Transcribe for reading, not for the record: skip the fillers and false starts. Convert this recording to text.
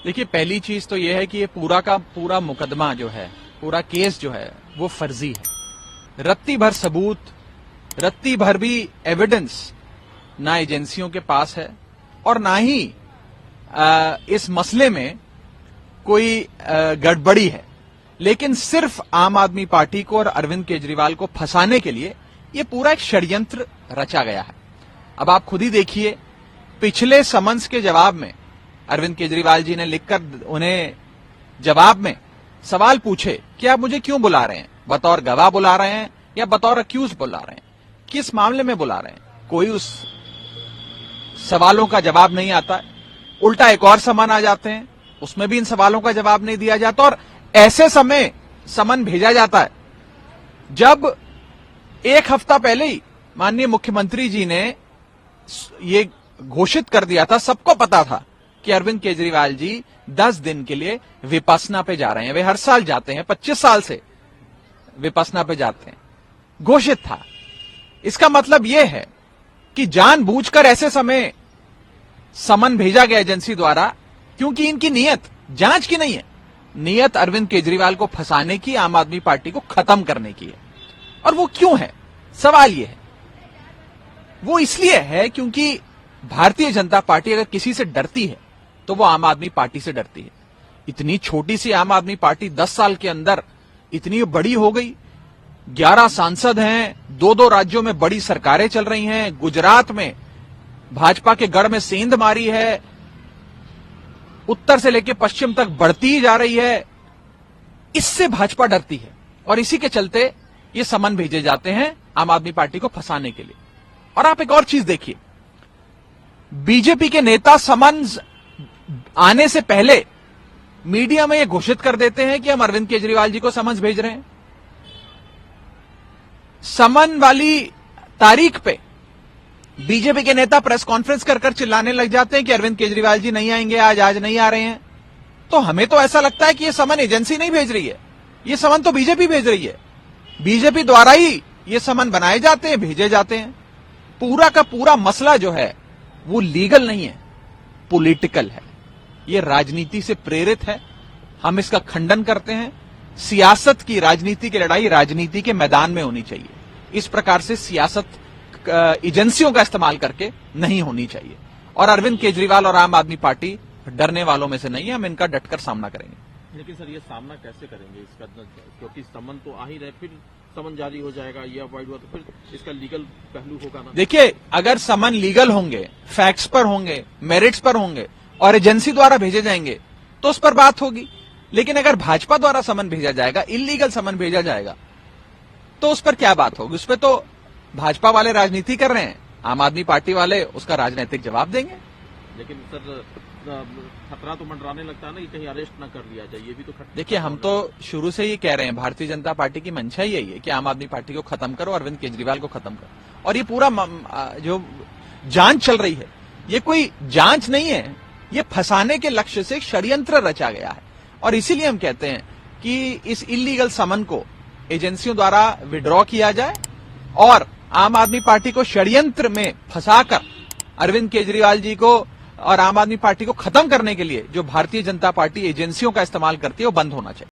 देखिए, पहली चीज तो यह है कि ये पूरा का पूरा मुकदमा जो है, पूरा केस जो है वो फर्जी है। रत्ती भर सबूत, रत्ती भर भी एविडेंस ना एजेंसियों के पास है और ना ही इस मसले में कोई गड़बड़ी है। लेकिन सिर्फ आम आदमी पार्टी को और अरविंद केजरीवाल को फंसाने के लिए ये पूरा एक षड्यंत्र रचा गया है। अब आप खुद ही देखिए, पिछले समन्स के जवाब में अरविंद केजरीवाल जी ने लिखकर उन्हें जवाब में सवाल पूछे कि आप मुझे क्यों बुला रहे हैं, बतौर गवाह बुला रहे हैं या बतौर अक्यूज बुला रहे हैं, किस मामले में बुला रहे हैं। कोई उस सवालों का जवाब नहीं आता है। उल्टा एक और समन आ जाते हैं, उसमें भी इन सवालों का जवाब नहीं दिया जाता और ऐसे समय समन भेजा जाता है जब एक हफ्ता पहले ही माननीय मुख्यमंत्री जी ने ये घोषित कर दिया था, सबको पता था कि अरविंद केजरीवाल जी 10 दिन के लिए विपस्सना पे जा रहे हैं। वे हर साल जाते हैं, 25 साल से विपस्सना पे जाते हैं, घोषित था। इसका मतलब यह है कि जानबूझकर ऐसे समय समन भेजा गया एजेंसी द्वारा, क्योंकि इनकी नीयत जांच की नहीं है, नीयत अरविंद केजरीवाल को फंसाने की, आम आदमी पार्टी को खत्म करने की है। और वो क्यों है, सवाल यह है। वो इसलिए है क्योंकि भारतीय जनता पार्टी अगर किसी से डरती है तो वो आम आदमी पार्टी से डरती है। इतनी छोटी सी आम आदमी पार्टी 10 साल के अंदर इतनी बड़ी हो गई। 11 सांसद हैं, 2-2 राज्यों में बड़ी सरकारें चल रही हैं, गुजरात में भाजपा के गढ़ में सेंध मारी है, उत्तर से लेकर पश्चिम तक बढ़ती ही जा रही है। इससे भाजपा डरती है और इसी के चलते ये समन भेजे जाते हैं आम आदमी पार्टी को फंसाने के लिए। और आप एक और चीज देखिए, बीजेपी के नेता समन्स आने से पहले मीडिया में यह घोषित कर देते हैं कि हम अरविंद केजरीवाल जी को समन्स भेज रहे हैं। समन वाली तारीख पे बीजेपी के नेता प्रेस कॉन्फ्रेंस कर चिल्लाने लग जाते हैं कि अरविंद केजरीवाल जी नहीं आएंगे, आज नहीं आ रहे हैं। तो हमें तो ऐसा लगता है कि यह समन एजेंसी नहीं भेज रही है, यह समन तो बीजेपी भेज रही है। बीजेपी द्वारा ही ये समन बनाए जाते हैं, भेजे जाते हैं। पूरा का पूरा मसला जो है वो लीगल नहीं है, पॉलिटिकल है। ये राजनीति से प्रेरित है, हम इसका खंडन करते हैं। सियासत की, राजनीति की लड़ाई राजनीति के मैदान में होनी चाहिए। इस प्रकार से सियासत एजेंसियों का इस्तेमाल करके नहीं होनी चाहिए। और अरविंद केजरीवाल और आम आदमी पार्टी डरने वालों में से नहीं है, हम इनका डटकर सामना करेंगे। लेकिन सर, ये सामना कैसे करेंगे इसका, क्योंकि समन तो आ ही रहे, फिर समन जारी हो जाएगा, ये अवॉइड हुआ तो फिर इसका लीगल पहलू होगा ना। देखिए, अगर समन लीगल होंगे, फैक्ट्स पर होंगे, मेरिट्स पर होंगे और एजेंसी द्वारा भेजे जाएंगे तो उस पर बात होगी। लेकिन अगर भाजपा द्वारा समन भेजा जाएगा, इल्लीगल समन भेजा जाएगा, तो उस पर क्या बात होगी। उस पर तो भाजपा वाले राजनीति कर रहे हैं, आम आदमी पार्टी वाले उसका राजनीतिक जवाब देंगे। लेकिन सर, खतरा तो मंडराने लगता है ना कि कहीं अरेस्ट ना कर लिया जाए, ये भी तो देखिए, हम तो शुरू से ही कह रहे हैं, भारतीय जनता पार्टी की मंशा ही यही है कि आम आदमी पार्टी को खत्म करो, अरविंद केजरीवाल को खत्म करो। और ये पूरा जो जांच चल रही है, ये कोई जांच नहीं है, ये फंसाने के लक्ष्य से षड्यंत्र रचा गया है। और इसीलिए हम कहते हैं कि इस इल्लीगल समन को एजेंसियों द्वारा विड्रॉ किया जाए और आम आदमी पार्टी को षड्यंत्र में फंसाकर अरविंद केजरीवाल जी को और आम आदमी पार्टी को खत्म करने के लिए जो भारतीय जनता पार्टी एजेंसियों का इस्तेमाल करती है वो बंद होना चाहिए।